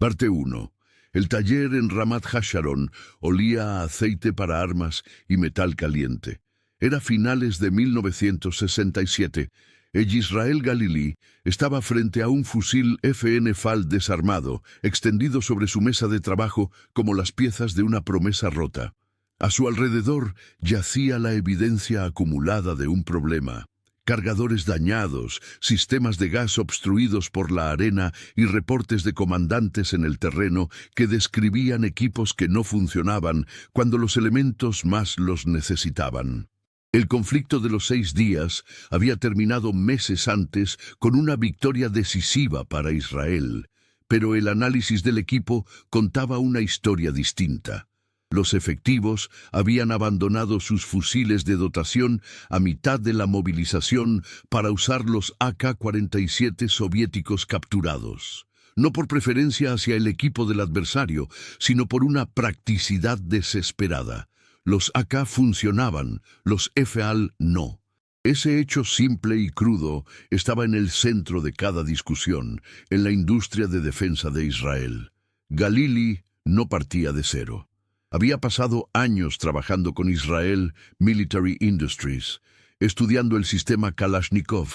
Parte 1. El taller en Ramat Hasharon olía a aceite para armas y metal caliente. Era finales de 1967. El Yisrael Galili estaba frente a un fusil FN FAL desarmado, extendido sobre su mesa de trabajo como las piezas de una promesa rota. A su alrededor yacía la evidencia acumulada de un problema. Cargadores dañados, sistemas de gas obstruidos por la arena y reportes de comandantes en el terreno que describían equipos que no funcionaban cuando los elementos más los necesitaban. El conflicto de los 6 días había terminado meses antes con una victoria decisiva para Israel, pero el análisis del equipo contaba una historia distinta. Los efectivos habían abandonado sus fusiles de dotación a mitad de la movilización para usar los AK-47 soviéticos capturados. No por preferencia hacia el equipo del adversario, sino por una practicidad desesperada. Los AK funcionaban, los FAL no. Ese hecho simple y crudo estaba en el centro de cada discusión en la industria de defensa de Israel. Galili no partía de cero. Había pasado años trabajando con Israel Military Industries, estudiando el sistema Kalashnikov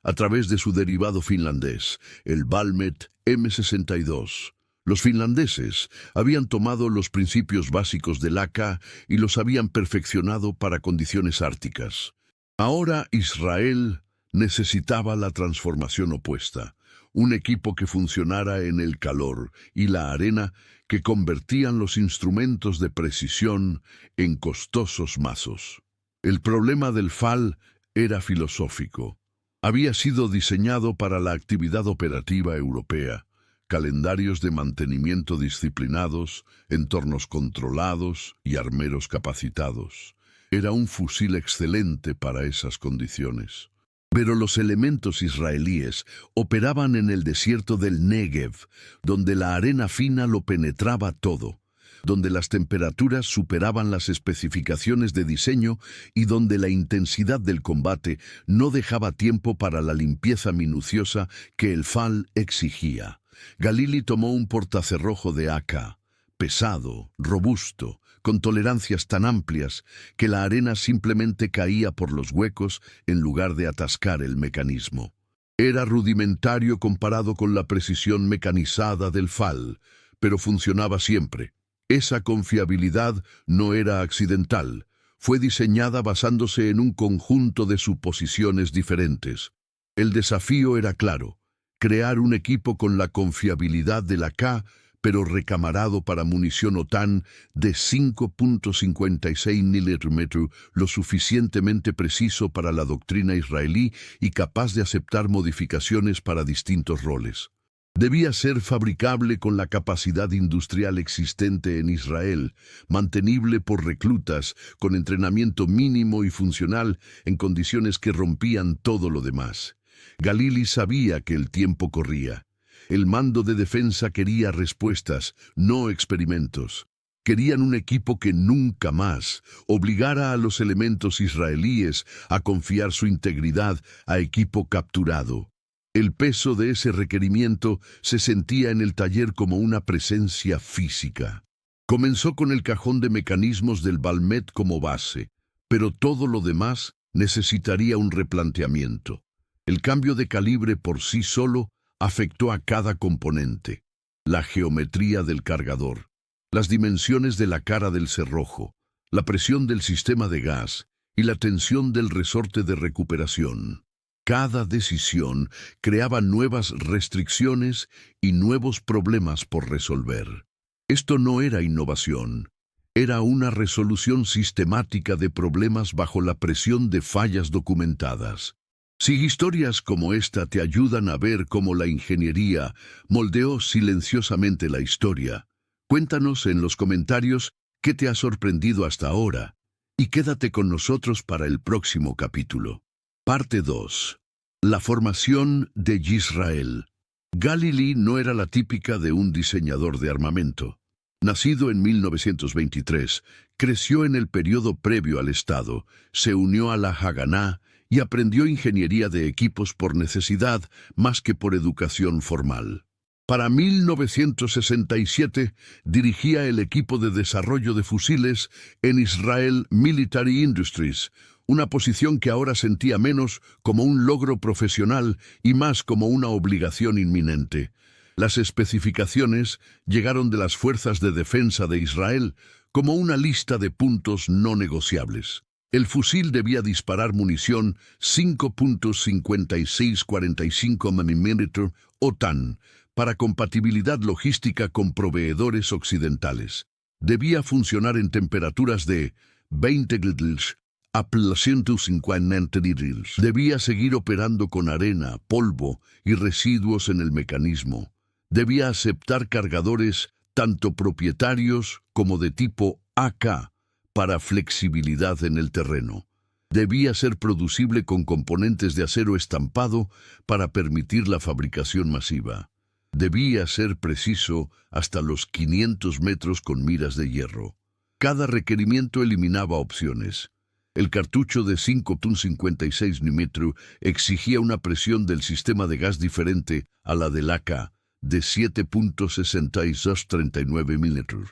a través de su derivado finlandés, el Valmet M62. Los finlandeses habían tomado los principios básicos del AK y los habían perfeccionado para condiciones árticas. Ahora Israel necesitaba la transformación opuesta, un equipo que funcionara en el calor y la arena que convertían los instrumentos de precisión en costosos mazos. El problema del FAL era filosófico. Había sido diseñado para la actividad operativa europea, calendarios de mantenimiento disciplinados, entornos controlados y armeros capacitados. Era un fusil excelente para esas condiciones. Pero los elementos israelíes operaban en el desierto del Negev, donde la arena fina lo penetraba todo, donde las temperaturas superaban las especificaciones de diseño y donde la intensidad del combate no dejaba tiempo para la limpieza minuciosa que el FAL exigía. Galili tomó un portacerrojo de AK, pesado, robusto, con tolerancias tan amplias que la arena simplemente caía por los huecos en lugar de atascar el mecanismo. Era rudimentario comparado con la precisión mecanizada del FAL, pero funcionaba siempre. Esa confiabilidad no era accidental, fue diseñada basándose en un conjunto de suposiciones diferentes. El desafío era claro: crear un equipo con la confiabilidad del AK, pero recamarado para munición OTAN de 5.56 mm, lo suficientemente preciso para la doctrina israelí y capaz de aceptar modificaciones para distintos roles. Debía ser fabricable con la capacidad industrial existente en Israel, mantenible por reclutas, con entrenamiento mínimo y funcional en condiciones que rompían todo lo demás. Galili sabía que el tiempo corría. El mando de defensa quería respuestas, no experimentos. Querían un equipo que nunca más obligara a los elementos israelíes a confiar su integridad a equipo capturado. El peso de ese requerimiento se sentía en el taller como una presencia física. Comenzó con el cajón de mecanismos del Valmet como base, pero todo lo demás necesitaría un replanteamiento. El cambio de calibre por sí solo afectó a cada componente: la geometría del cargador, las dimensiones de la cara del cerrojo, la presión del sistema de gas y la tensión del resorte de recuperación. Cada decisión creaba nuevas restricciones y nuevos problemas por resolver. Esto no era innovación, era una resolución sistemática de problemas bajo la presión de fallas documentadas. Si historias como esta te ayudan a ver cómo la ingeniería moldeó silenciosamente la historia, cuéntanos en los comentarios qué te ha sorprendido hasta ahora y quédate con nosotros para el próximo capítulo. Parte 2. La formación de Yisrael. Galili no era la típica de un diseñador de armamento. Nacido en 1923, creció en el periodo previo al Estado, se unió a la Haganá y aprendió ingeniería de equipos por necesidad más que por educación formal. Para 1967 dirigía el equipo de desarrollo de fusiles en Israel Military Industries, una posición que ahora sentía menos como un logro profesional y más como una obligación inminente. Las especificaciones llegaron de las Fuerzas de Defensa de Israel como una lista de puntos no negociables. El fusil debía disparar munición 5.5645 mm OTAN para compatibilidad logística con proveedores occidentales. Debía funcionar en temperaturas de 20 grados a 150 grados. Debía seguir operando con arena, polvo y residuos en el mecanismo. Debía aceptar cargadores tanto propietarios como de tipo AK para flexibilidad en el terreno. Debía ser producible con componentes de acero estampado para permitir la fabricación masiva. Debía ser preciso hasta los 500 metros con miras de hierro. Cada requerimiento eliminaba opciones. El cartucho de 5.56 mm exigía una presión del sistema de gas diferente a la del AK, de 7.6239 mm.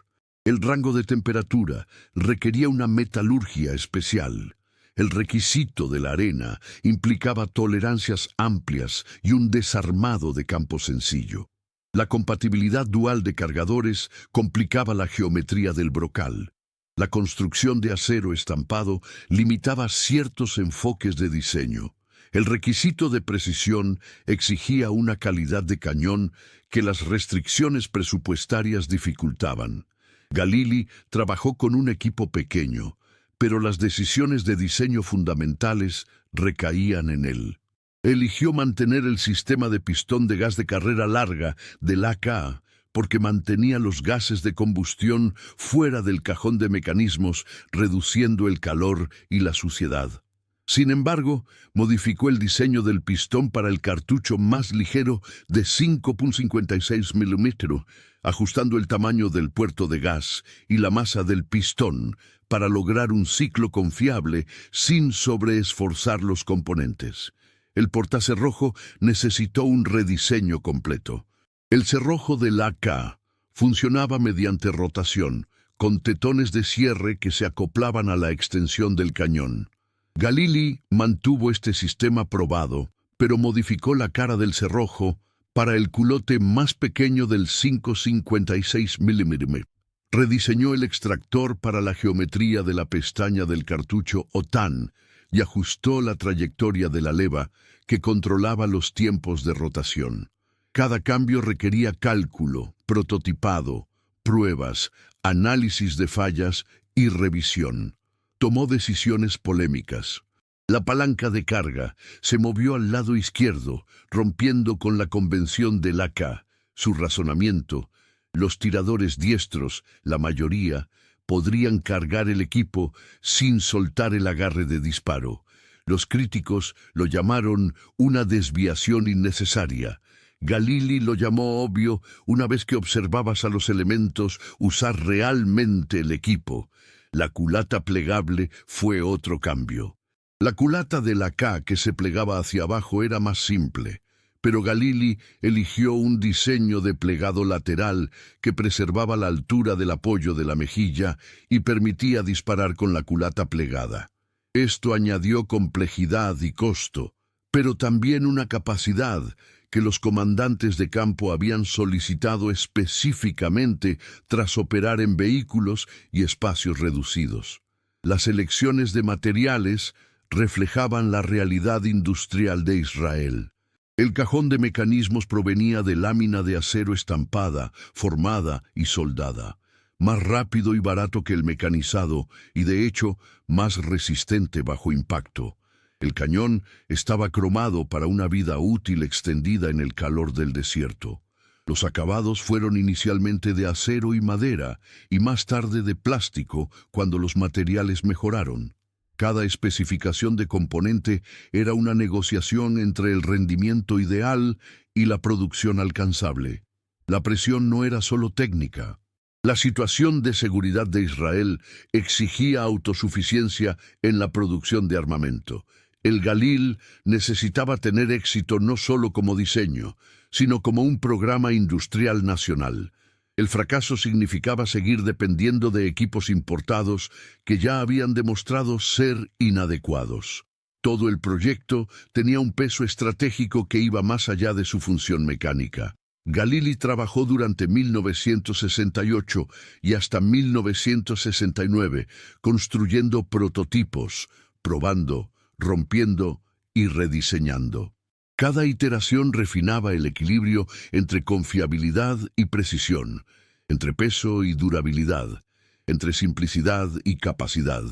El rango de temperatura requería una metalurgia especial. El requisito de la arena implicaba tolerancias amplias y un desarmado de campo sencillo. La compatibilidad dual de cargadores complicaba la geometría del brocal. La construcción de acero estampado limitaba ciertos enfoques de diseño. El requisito de precisión exigía una calidad de cañón que las restricciones presupuestarias dificultaban. Galili trabajó con un equipo pequeño, pero las decisiones de diseño fundamentales recaían en él. Eligió mantener el sistema de pistón de gas de carrera larga del AK porque mantenía los gases de combustión fuera del cajón de mecanismos, reduciendo el calor y la suciedad. Sin embargo, modificó el diseño del pistón para el cartucho más ligero de 5.56 mm, ajustando el tamaño del puerto de gas y la masa del pistón para lograr un ciclo confiable sin sobreesforzar los componentes. El portacerrojo necesitó un rediseño completo. El cerrojo del AK funcionaba mediante rotación, con tetones de cierre que se acoplaban a la extensión del cañón. Galili mantuvo este sistema probado, pero modificó la cara del cerrojo para el culote más pequeño del 5.56 mm. Rediseñó el extractor para la geometría de la pestaña del cartucho OTAN y ajustó la trayectoria de la leva que controlaba los tiempos de rotación. Cada cambio requería cálculo, prototipado, pruebas, análisis de fallas y revisión. Tomó decisiones polémicas. La palanca de carga se movió al lado izquierdo, rompiendo con la convención del AK. Su razonamiento: los tiradores diestros, la mayoría, podrían cargar el equipo sin soltar el agarre de disparo. Los críticos lo llamaron una desviación innecesaria. Galili lo llamó obvio una vez que observabas a los elementos usar realmente el equipo. La culata plegable fue otro cambio. La culata del AK que se plegaba hacia abajo era más simple, pero Galili eligió un diseño de plegado lateral que preservaba la altura del apoyo de la mejilla y permitía disparar con la culata plegada. Esto añadió complejidad y costo, pero también una capacidad que los comandantes de campo habían solicitado específicamente tras operar en vehículos y espacios reducidos. Las elecciones de materiales reflejaban la realidad industrial de Israel. El cajón de mecanismos provenía de lámina de acero estampada, formada y soldada, más rápido y barato que el mecanizado y, de hecho, más resistente bajo impacto. El cañón estaba cromado para una vida útil extendida en el calor del desierto. Los acabados fueron inicialmente de acero y madera, y más tarde de plástico cuando los materiales mejoraron. Cada especificación de componente era una negociación entre el rendimiento ideal y la producción alcanzable. La presión no era solo técnica. La situación de seguridad de Israel exigía autosuficiencia en la producción de armamento. El Galil necesitaba tener éxito no solo como diseño, sino como un programa industrial nacional. El fracaso significaba seguir dependiendo de equipos importados que ya habían demostrado ser inadecuados. Todo el proyecto tenía un peso estratégico que iba más allá de su función mecánica. Galili trabajó durante 1968 y hasta 1969, construyendo prototipos, probando, rompiendo y rediseñando. Cada iteración refinaba el equilibrio entre confiabilidad y precisión, entre peso y durabilidad, entre simplicidad y capacidad.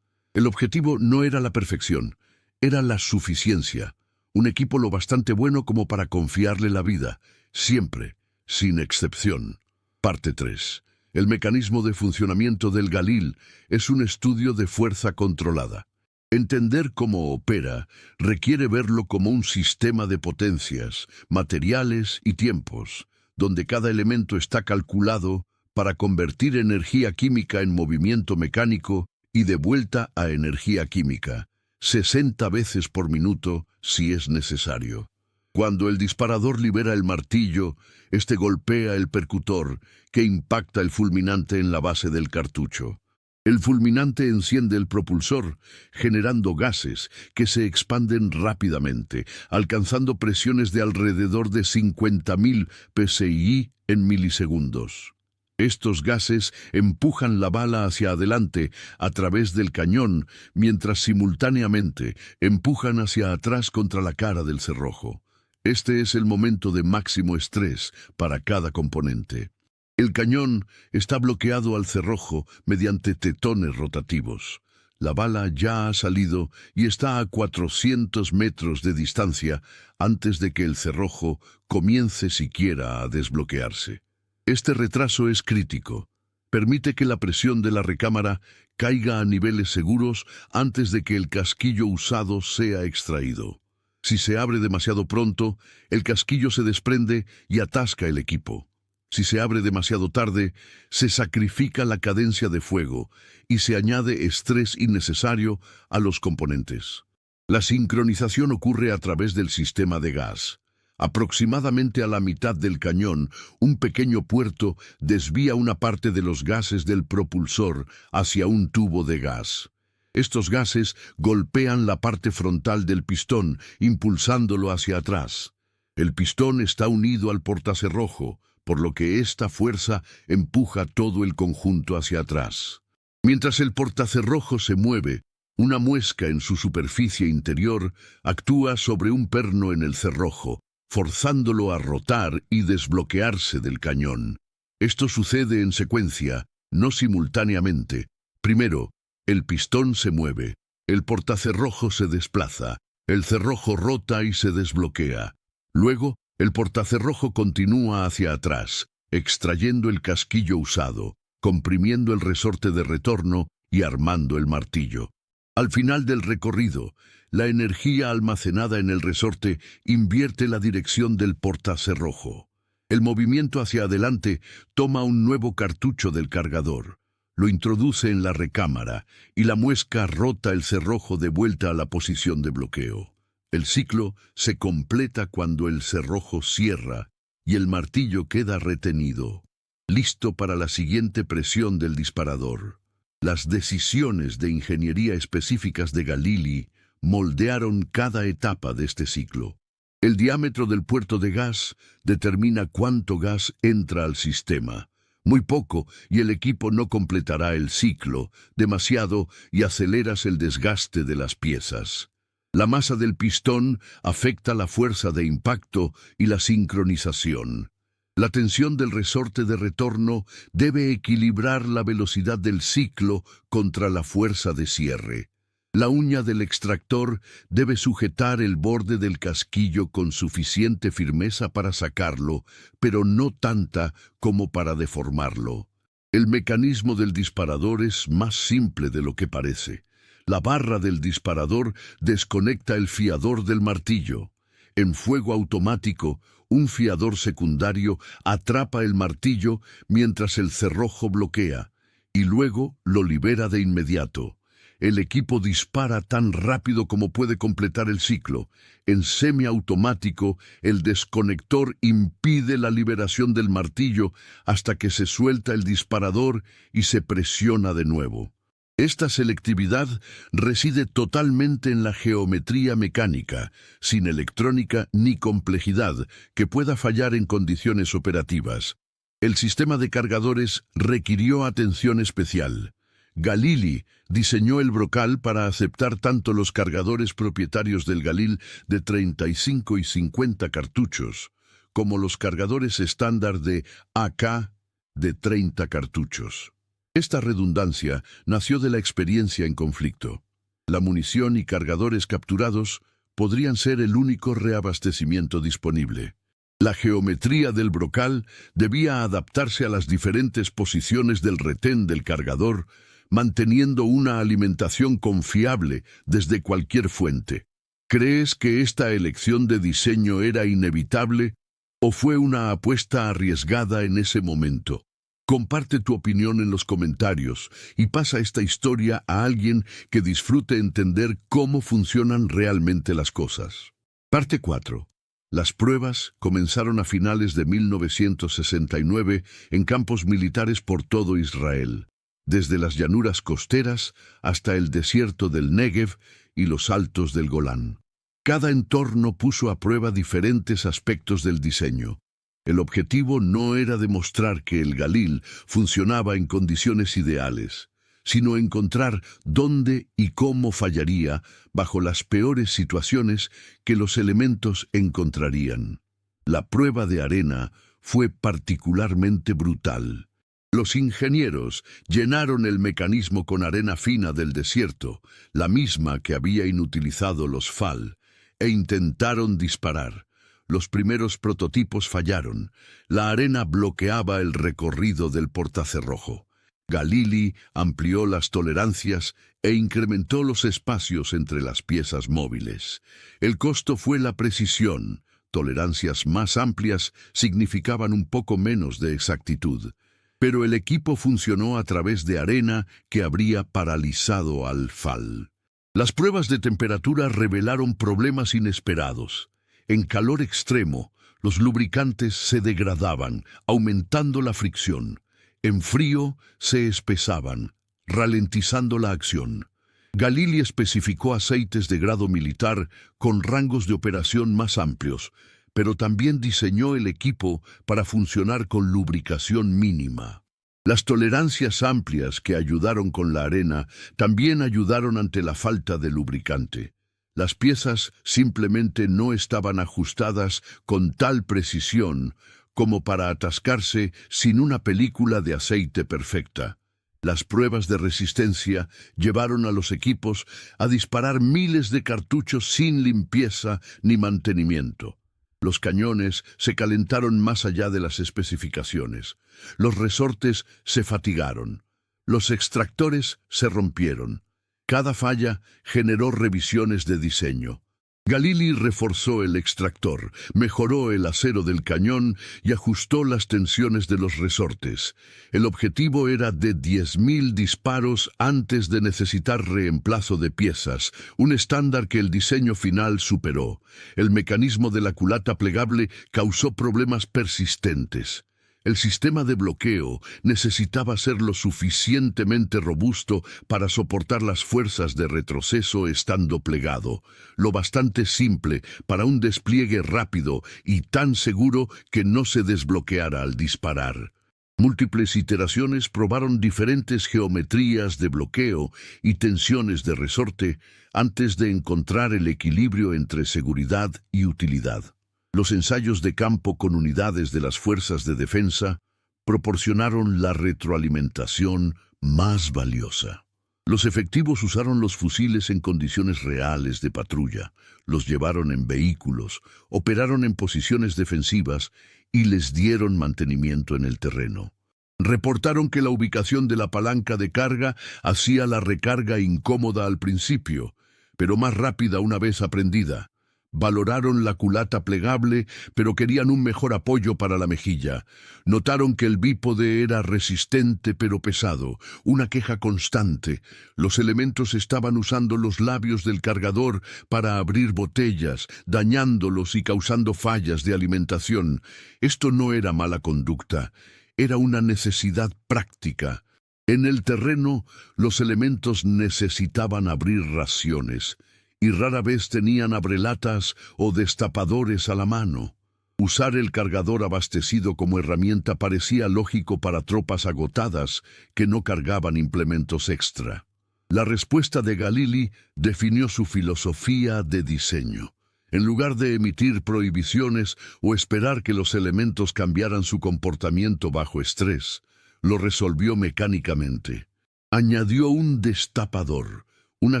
El objetivo no era la perfección, era la suficiencia, un equipo lo bastante bueno como para confiarle la vida, siempre, sin excepción. Parte 3. El mecanismo de funcionamiento del Galil es un estudio de fuerza controlada. Entender cómo opera requiere verlo como un sistema de potencias, materiales y tiempos, donde cada elemento está calculado para convertir energía química en movimiento mecánico y de vuelta a energía química, 60 veces por minuto si es necesario. Cuando el disparador libera el martillo, este golpea el percutor, que impacta el fulminante en la base del cartucho. El fulminante enciende el propulsor, generando gases que se expanden rápidamente, alcanzando presiones de alrededor de 50.000 psi en milisegundos. Estos gases empujan la bala hacia adelante a través del cañón, mientras simultáneamente empujan hacia atrás contra la cara del cerrojo. Este es el momento de máximo estrés para cada componente. El cañón está bloqueado al cerrojo mediante tetones rotativos. La bala ya ha salido y está a 400 metros de distancia antes de que el cerrojo comience siquiera a desbloquearse. Este retraso es crítico. Permite que la presión de la recámara caiga a niveles seguros antes de que el casquillo usado sea extraído. Si se abre demasiado pronto, el casquillo se desprende y atasca el equipo. Si se abre demasiado tarde, se sacrifica la cadencia de fuego y se añade estrés innecesario a los componentes. La sincronización ocurre a través del sistema de gas. Aproximadamente a la mitad del cañón, un pequeño puerto desvía una parte de los gases del propulsor hacia un tubo de gas. Estos gases golpean la parte frontal del pistón, impulsándolo hacia atrás. El pistón está unido al portacerrojo, por lo que esta fuerza empuja todo el conjunto hacia atrás. Mientras el portacerrojo se mueve, una muesca en su superficie interior actúa sobre un perno en el cerrojo, forzándolo a rotar y desbloquearse del cañón. Esto sucede en secuencia, no simultáneamente. Primero, el pistón se mueve, el portacerrojo se desplaza, el cerrojo rota y se desbloquea. Luego, el portacerrojo continúa hacia atrás, extrayendo el casquillo usado, comprimiendo el resorte de retorno y armando el martillo. Al final del recorrido, la energía almacenada en el resorte invierte la dirección del portacerrojo. El movimiento hacia adelante toma un nuevo cartucho del cargador, lo introduce en la recámara y la muesca rota el cerrojo de vuelta a la posición de bloqueo. El ciclo se completa cuando el cerrojo cierra y el martillo queda retenido, listo para la siguiente presión del disparador. Las decisiones de ingeniería específicas de Galili moldearon cada etapa de este ciclo. El diámetro del puerto de gas determina cuánto gas entra al sistema. Muy poco y el equipo no completará el ciclo, demasiado y aceleras el desgaste de las piezas. La masa del pistón afecta la fuerza de impacto y la sincronización. La tensión del resorte de retorno debe equilibrar la velocidad del ciclo contra la fuerza de cierre. La uña del extractor debe sujetar el borde del casquillo con suficiente firmeza para sacarlo, pero no tanta como para deformarlo. El mecanismo del disparador es más simple de lo que parece. La barra del disparador desconecta el fiador del martillo. En fuego automático, un fiador secundario atrapa el martillo mientras el cerrojo bloquea, y luego lo libera de inmediato. El equipo dispara tan rápido como puede completar el ciclo. En semiautomático, el desconector impide la liberación del martillo hasta que se suelta el disparador y se presiona de nuevo. Esta selectividad reside totalmente en la geometría mecánica, sin electrónica ni complejidad que pueda fallar en condiciones operativas. El sistema de cargadores requirió atención especial. Galili diseñó el brocal para aceptar tanto los cargadores propietarios del Galil de 35 y 50 cartuchos, como los cargadores estándar de AK de 30 cartuchos. Esta redundancia nació de la experiencia en conflicto. La munición y cargadores capturados podrían ser el único reabastecimiento disponible. La geometría del brocal debía adaptarse a las diferentes posiciones del retén del cargador, manteniendo una alimentación confiable desde cualquier fuente. ¿Crees que esta elección de diseño era inevitable o fue una apuesta arriesgada en ese momento? Comparte tu opinión en los comentarios y pasa esta historia a alguien que disfrute entender cómo funcionan realmente las cosas. Parte 4. Las pruebas comenzaron a finales de 1969 en campos militares por todo Israel, desde las llanuras costeras hasta el desierto del Negev y los altos del Golán. Cada entorno puso a prueba diferentes aspectos del diseño. El objetivo no era demostrar que el Galil funcionaba en condiciones ideales, sino encontrar dónde y cómo fallaría bajo las peores situaciones que los elementos encontrarían. La prueba de arena fue particularmente brutal. Los ingenieros llenaron el mecanismo con arena fina del desierto, la misma que había inutilizado los FAL, e intentaron disparar. Los primeros prototipos fallaron. La arena bloqueaba el recorrido del portacerrojo. Galili amplió las tolerancias e incrementó los espacios entre las piezas móviles. El costo fue la precisión. Tolerancias más amplias significaban un poco menos de exactitud. Pero el equipo funcionó a través de arena que habría paralizado al FAL. Las pruebas de temperatura revelaron problemas inesperados. En calor extremo, los lubricantes se degradaban, aumentando la fricción. En frío, se espesaban, ralentizando la acción. Galili especificó aceites de grado militar con rangos de operación más amplios, pero también diseñó el equipo para funcionar con lubricación mínima. Las tolerancias amplias que ayudaron con la arena también ayudaron ante la falta de lubricante. Las piezas simplemente no estaban ajustadas con tal precisión como para atascarse sin una película de aceite perfecta. Las pruebas de resistencia llevaron a los equipos a disparar miles de cartuchos sin limpieza ni mantenimiento. Los cañones se calentaron más allá de las especificaciones. Los resortes se fatigaron. Los extractores se rompieron. Cada falla generó revisiones de diseño. Galili reforzó el extractor, mejoró el acero del cañón y ajustó las tensiones de los resortes. El objetivo era de 10.000 disparos antes de necesitar reemplazo de piezas, un estándar que el diseño final superó. El mecanismo de la culata plegable causó problemas persistentes. El sistema de bloqueo necesitaba ser lo suficientemente robusto para soportar las fuerzas de retroceso estando plegado, lo bastante simple para un despliegue rápido y tan seguro que no se desbloqueara al disparar. Múltiples iteraciones probaron diferentes geometrías de bloqueo y tensiones de resorte antes de encontrar el equilibrio entre seguridad y utilidad. Los ensayos de campo con unidades de las fuerzas de defensa proporcionaron la retroalimentación más valiosa. Los efectivos usaron los fusiles en condiciones reales de patrulla, los llevaron en vehículos, operaron en posiciones defensivas y les dieron mantenimiento en el terreno. Reportaron que la ubicación de la palanca de carga hacía la recarga incómoda al principio, pero más rápida una vez aprendida. Valoraron la culata plegable, pero querían un mejor apoyo para la mejilla. Notaron que el bípode era resistente pero pesado, una queja constante. Los elementos estaban usando los labios del cargador para abrir botellas, dañándolos y causando fallas de alimentación. Esto no era mala conducta, era una necesidad práctica. En el terreno, los elementos necesitaban abrir raciones, y rara vez tenían abrelatas o destapadores a la mano. Usar el cargador abastecido como herramienta parecía lógico para tropas agotadas que no cargaban implementos extra. La respuesta de Galili definió su filosofía de diseño. En lugar de emitir prohibiciones o esperar que los elementos cambiaran su comportamiento bajo estrés, lo resolvió mecánicamente. Añadió un destapador, una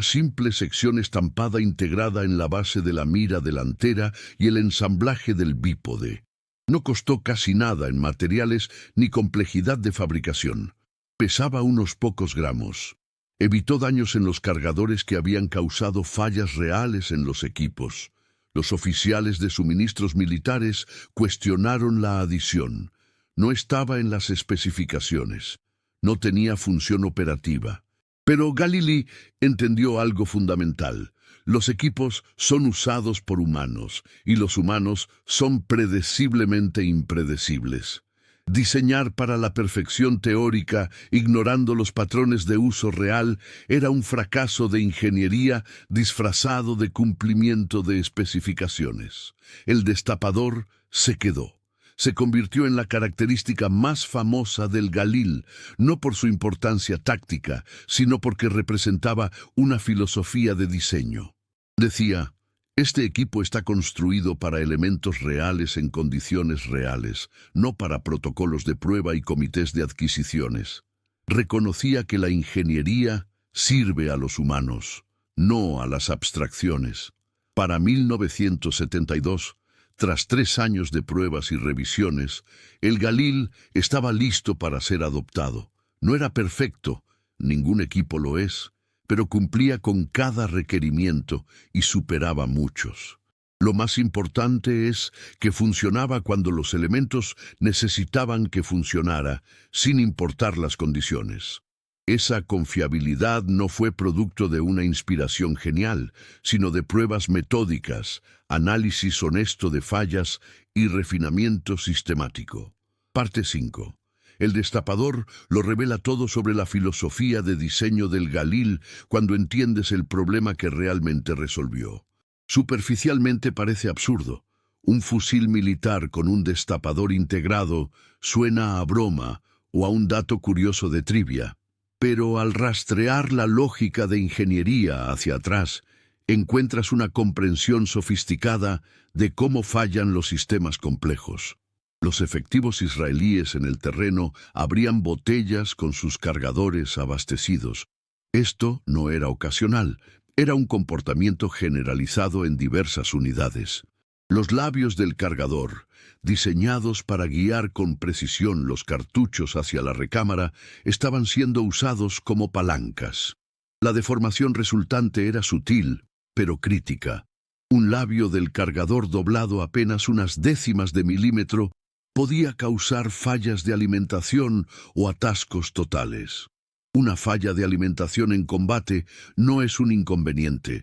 simple sección estampada integrada en la base de la mira delantera y el ensamblaje del bípode. No costó casi nada en materiales ni complejidad de fabricación. Pesaba unos pocos gramos. Evitó daños en los cargadores que habían causado fallas reales en los equipos. Los oficiales de suministros militares cuestionaron la adición. No estaba en las especificaciones. No tenía función operativa. Pero Galili entendió algo fundamental. Los equipos son usados por humanos, y los humanos son predeciblemente impredecibles. Diseñar para la perfección teórica, ignorando los patrones de uso real, era un fracaso de ingeniería disfrazado de cumplimiento de especificaciones. El destapador se quedó. Se convirtió en la característica más famosa del Galil, no por su importancia táctica, sino porque representaba una filosofía de diseño. Decía, este equipo está construido para elementos reales en condiciones reales, no para protocolos de prueba y comités de adquisiciones. Reconocía que la ingeniería sirve a los humanos, no a las abstracciones. Para 1972, tras 3 años de pruebas y revisiones, el Galil estaba listo para ser adoptado. No era perfecto, ningún equipo lo es, pero cumplía con cada requerimiento y superaba muchos. Lo más importante es que funcionaba cuando los elementos necesitaban que funcionara, sin importar las condiciones. Esa confiabilidad no fue producto de una inspiración genial, sino de pruebas metódicas, análisis honesto de fallas y refinamiento sistemático. Parte 5. El destapador lo revela todo sobre la filosofía de diseño del Galil cuando entiendes el problema que realmente resolvió. Superficialmente parece absurdo. Un fusil militar con un destapador integrado suena a broma o a un dato curioso de trivia. Pero al rastrear la lógica de ingeniería hacia atrás, encuentras una comprensión sofisticada de cómo fallan los sistemas complejos. Los efectivos israelíes en el terreno abrían botellas con sus cargadores abastecidos. Esto no era ocasional, era un comportamiento generalizado en diversas unidades. Los labios del cargador, diseñados para guiar con precisión los cartuchos hacia la recámara, estaban siendo usados como palancas. La deformación resultante era sutil, pero crítica. Un labio del cargador doblado apenas unas décimas de milímetro podía causar fallas de alimentación o atascos totales. Una falla de alimentación en combate no es un inconveniente.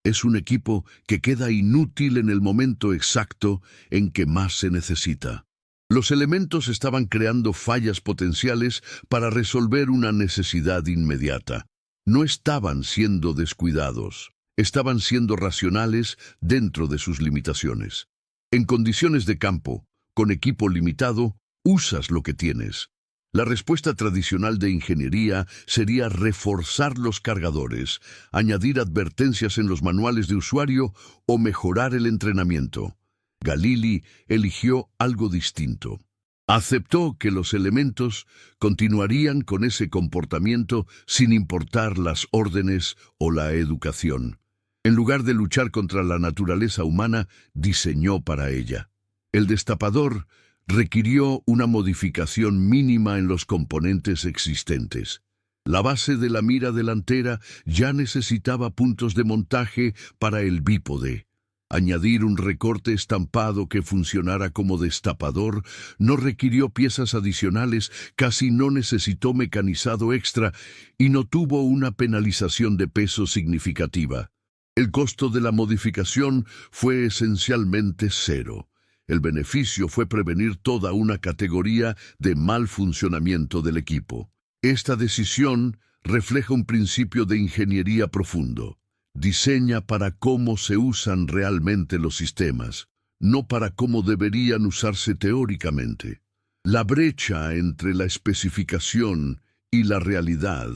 Es un equipo que queda inútil en el momento exacto en que más se necesita. Los elementos estaban creando fallas potenciales para resolver una necesidad inmediata. No estaban siendo descuidados, estaban siendo racionales dentro de sus limitaciones. En condiciones de campo, con equipo limitado, usas lo que tienes. La respuesta tradicional de ingeniería sería reforzar los cargadores, añadir advertencias en los manuales de usuario o mejorar el entrenamiento. Galili eligió algo distinto. Aceptó que los elementos continuarían con ese comportamiento sin importar las órdenes o la educación. En lugar de luchar contra la naturaleza humana, diseñó para ella. El destapador requirió una modificación mínima en los componentes existentes. La base de la mira delantera ya necesitaba puntos de montaje para el bípode. Añadir un recorte estampado que funcionara como destapador no requirió piezas adicionales, casi no necesitó mecanizado extra y no tuvo una penalización de peso significativa. El costo de la modificación fue esencialmente cero. El beneficio fue prevenir toda una categoría de mal funcionamiento del equipo. Esta decisión refleja un principio de ingeniería profundo. Diseña para cómo se usan realmente los sistemas, no para cómo deberían usarse teóricamente. La brecha entre la especificación y la realidad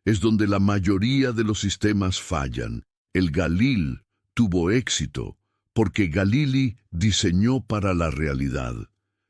es donde la mayoría de los sistemas fallan. El Galil tuvo éxito porque Galili diseñó para la realidad.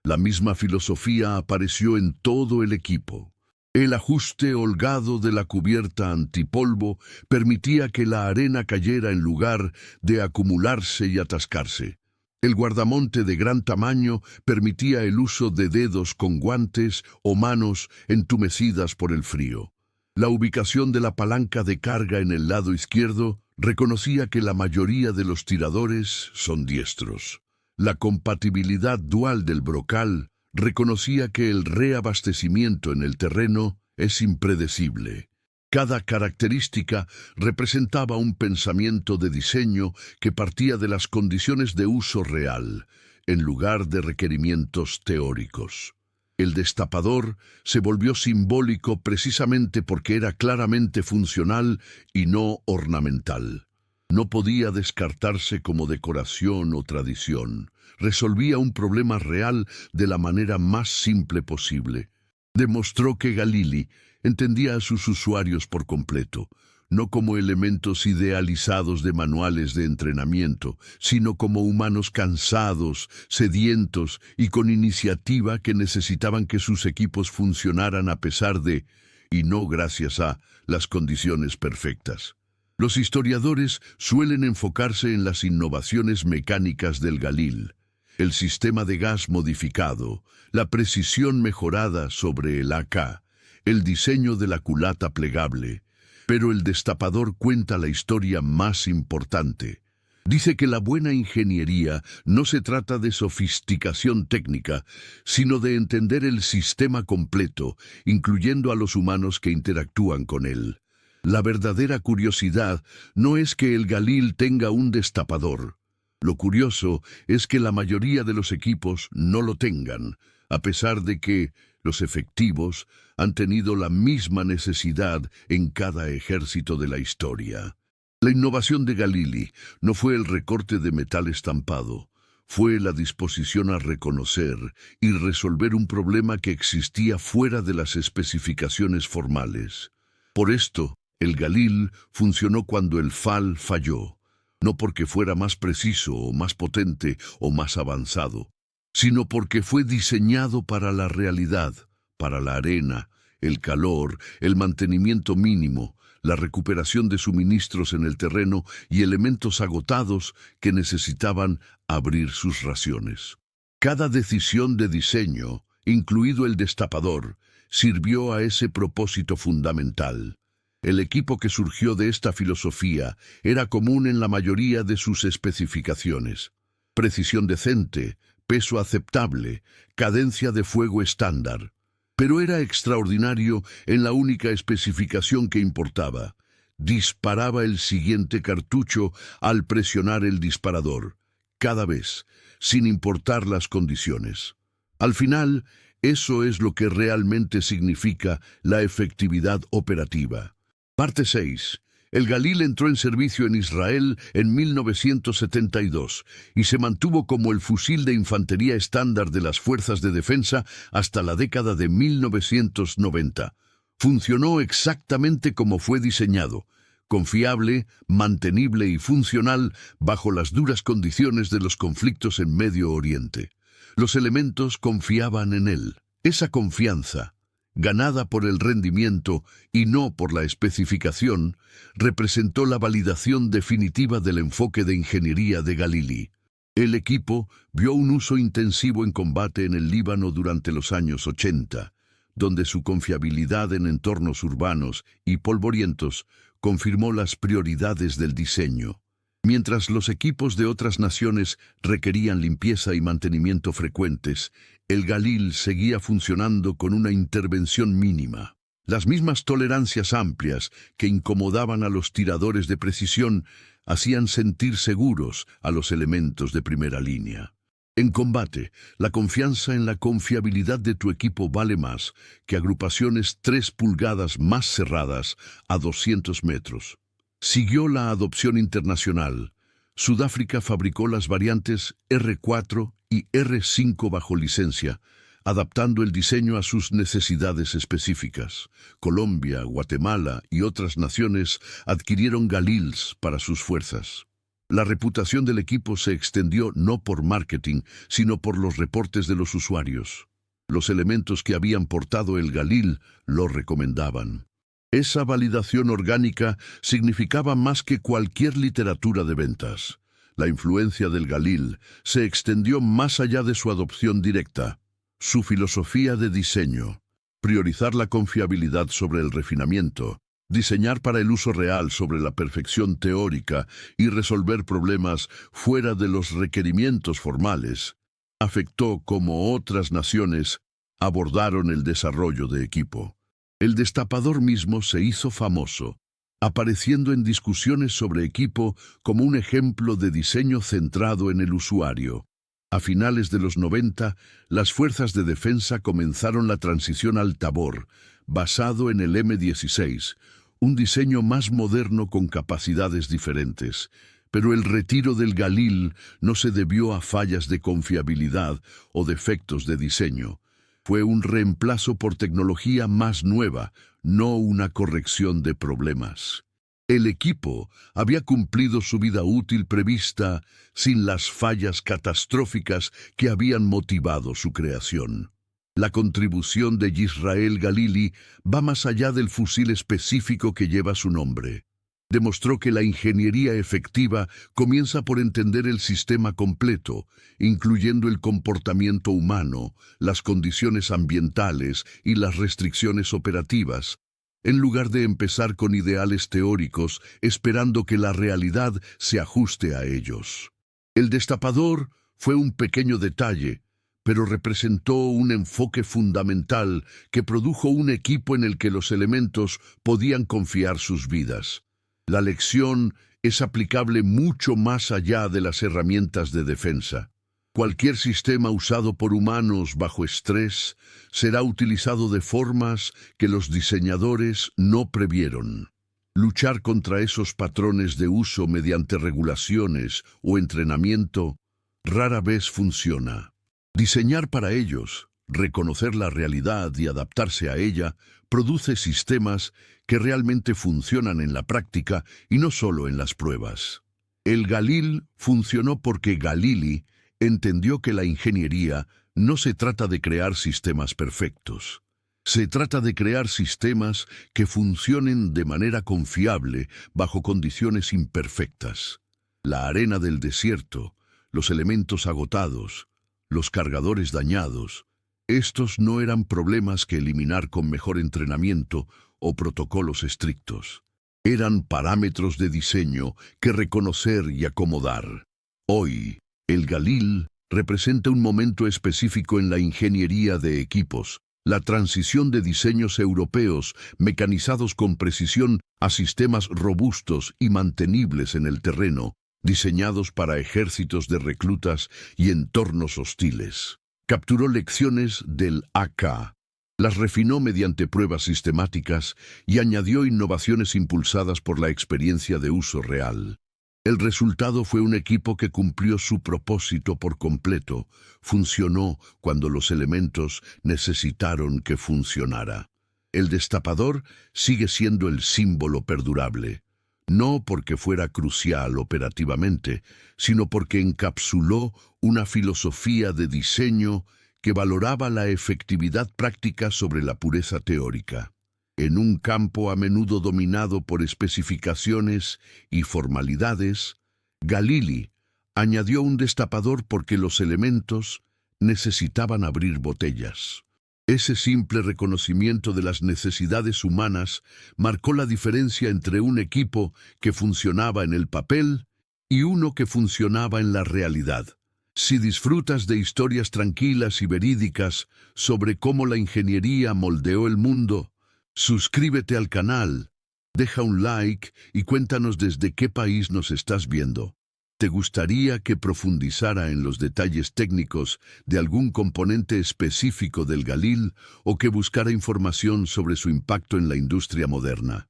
La misma filosofía apareció en todo el equipo. El ajuste holgado de la cubierta antipolvo permitía que la arena cayera en lugar de acumularse y atascarse. El guardamonte de gran tamaño permitía el uso de dedos con guantes o manos entumecidas por el frío. La ubicación de la palanca de carga en el lado izquierdo reconocía que la mayoría de los tiradores son diestros. La compatibilidad dual del brocal reconocía que el reabastecimiento en el terreno es impredecible. Cada característica representaba un pensamiento de diseño que partía de las condiciones de uso real, en lugar de requerimientos teóricos. El destapador se volvió simbólico precisamente porque era claramente funcional y no ornamental. No podía descartarse como decoración o tradición. Resolvía un problema real de la manera más simple posible. Demostró que Galili entendía a sus usuarios por completo, no como elementos idealizados de manuales de entrenamiento, sino como humanos cansados, sedientos y con iniciativa que necesitaban que sus equipos funcionaran a pesar de, y no gracias a, las condiciones perfectas. Los historiadores suelen enfocarse en las innovaciones mecánicas del Galil, el sistema de gas modificado, la precisión mejorada sobre el AK, el diseño de la culata plegable, pero el destapador cuenta la historia más importante. Dice que la buena ingeniería no se trata de sofisticación técnica, sino de entender el sistema completo, incluyendo a los humanos que interactúan con él. La verdadera curiosidad no es que el Galil tenga un destapador. Lo curioso es que la mayoría de los equipos no lo tengan, a pesar de que los efectivos han tenido la misma necesidad en cada ejército de la historia. La innovación de Galili no fue el recorte de metal estampado, fue la disposición a reconocer y resolver un problema que existía fuera de las especificaciones formales. Por esto, el Galil funcionó cuando el FAL falló, no porque fuera más preciso o más potente o más avanzado, sino porque fue diseñado para la realidad, para la arena, el calor, el mantenimiento mínimo, la recuperación de suministros en el terreno y elementos agotados que necesitaban abrir sus raciones. Cada decisión de diseño, incluido el destapador, sirvió a ese propósito fundamental. El equipo que surgió de esta filosofía era común en la mayoría de sus especificaciones. Precisión decente, peso aceptable, cadencia de fuego estándar. Pero era extraordinario en la única especificación que importaba. Disparaba el siguiente cartucho al presionar el disparador, cada vez, sin importar las condiciones. Al final, eso es lo que realmente significa la efectividad operativa. Parte 6. El Galil entró en servicio en Israel en 1972 y se mantuvo como el fusil de infantería estándar de las fuerzas de defensa hasta la década de 1990. Funcionó exactamente como fue diseñado, confiable, mantenible y funcional bajo las duras condiciones de los conflictos en Medio Oriente. Los elementos confiaban en él. Esa confianza, ganada por el rendimiento y no por la especificación, representó la validación definitiva del enfoque de ingeniería de Galili. El equipo vio un uso intensivo en combate en el Líbano durante los años 80, donde su confiabilidad en entornos urbanos y polvorientos confirmó las prioridades del diseño. Mientras los equipos de otras naciones requerían limpieza y mantenimiento frecuentes, el Galil seguía funcionando con una intervención mínima. Las mismas tolerancias amplias que incomodaban a los tiradores de precisión hacían sentir seguros a los elementos de primera línea. En combate, la confianza en la confiabilidad de tu equipo vale más que agrupaciones 3 pulgadas más cerradas a 200 metros. Siguió la adopción internacional. Sudáfrica fabricó las variantes R4 y R5 bajo licencia, adaptando el diseño a sus necesidades específicas. Colombia, Guatemala y otras naciones adquirieron Galils para sus fuerzas. La reputación del equipo se extendió no por marketing, sino por los reportes de los usuarios. Los elementos que habían portado el Galil lo recomendaban. Esa validación orgánica significaba más que cualquier literatura de ventas. La influencia del Galil se extendió más allá de su adopción directa. Su filosofía de diseño: priorizar la confiabilidad sobre el refinamiento, diseñar para el uso real sobre la perfección teórica y resolver problemas fuera de los requerimientos formales, afectó cómo otras naciones abordaron el desarrollo de equipo. El destapador mismo se hizo famoso, apareciendo en discusiones sobre equipo como un ejemplo de diseño centrado en el usuario. A finales de los 90, las fuerzas de defensa comenzaron la transición al Tabor, basado en el M16, un diseño más moderno con capacidades diferentes. Pero el retiro del Galil no se debió a fallas de confiabilidad o defectos de diseño. Fue un reemplazo por tecnología más nueva, no una corrección de problemas. El equipo había cumplido su vida útil prevista sin las fallas catastróficas que habían motivado su creación. La contribución de Yisrael Galili va más allá del fusil específico que lleva su nombre. Demostró que la ingeniería efectiva comienza por entender el sistema completo, incluyendo el comportamiento humano, las condiciones ambientales y las restricciones operativas, en lugar de empezar con ideales teóricos esperando que la realidad se ajuste a ellos. El destapador fue un pequeño detalle, pero representó un enfoque fundamental que produjo un equipo en el que los elementos podían confiar sus vidas. La lección es aplicable mucho más allá de las herramientas de defensa. Cualquier sistema usado por humanos bajo estrés será utilizado de formas que los diseñadores no previeron. Luchar contra esos patrones de uso mediante regulaciones o entrenamiento rara vez funciona. Diseñar para ellos, reconocer la realidad y adaptarse a ella, produce sistemas que realmente funcionan en la práctica y no solo en las pruebas. El Galil funcionó porque Galili entendió que la ingeniería no se trata de crear sistemas perfectos. Se trata de crear sistemas que funcionen de manera confiable bajo condiciones imperfectas. La arena del desierto, los elementos agotados, los cargadores dañados, estos no eran problemas que eliminar con mejor entrenamiento o protocolos estrictos. Eran parámetros de diseño que reconocer y acomodar. Hoy, el Galil representa un momento específico en la ingeniería de equipos, la transición de diseños europeos mecanizados con precisión a sistemas robustos y mantenibles en el terreno, diseñados para ejércitos de reclutas y entornos hostiles. Capturó lecciones del AK, las refinó mediante pruebas sistemáticas y añadió innovaciones impulsadas por la experiencia de uso real. El resultado fue un equipo que cumplió su propósito por completo, funcionó cuando los elementos necesitaron que funcionara. El destapador sigue siendo el símbolo perdurable, no porque fuera crucial operativamente, sino porque encapsuló una filosofía de diseño que valoraba la efectividad práctica sobre la pureza teórica. En un campo a menudo dominado por especificaciones y formalidades, Galili añadió un destapador porque los elementos necesitaban abrir botellas. Ese simple reconocimiento de las necesidades humanas marcó la diferencia entre un equipo que funcionaba en el papel y uno que funcionaba en la realidad. Si disfrutas de historias tranquilas y verídicas sobre cómo la ingeniería moldeó el mundo, suscríbete al canal, deja un like y cuéntanos desde qué país nos estás viendo. ¿Te gustaría que profundizara en los detalles técnicos de algún componente específico del Galil o que buscara información sobre su impacto en la industria moderna?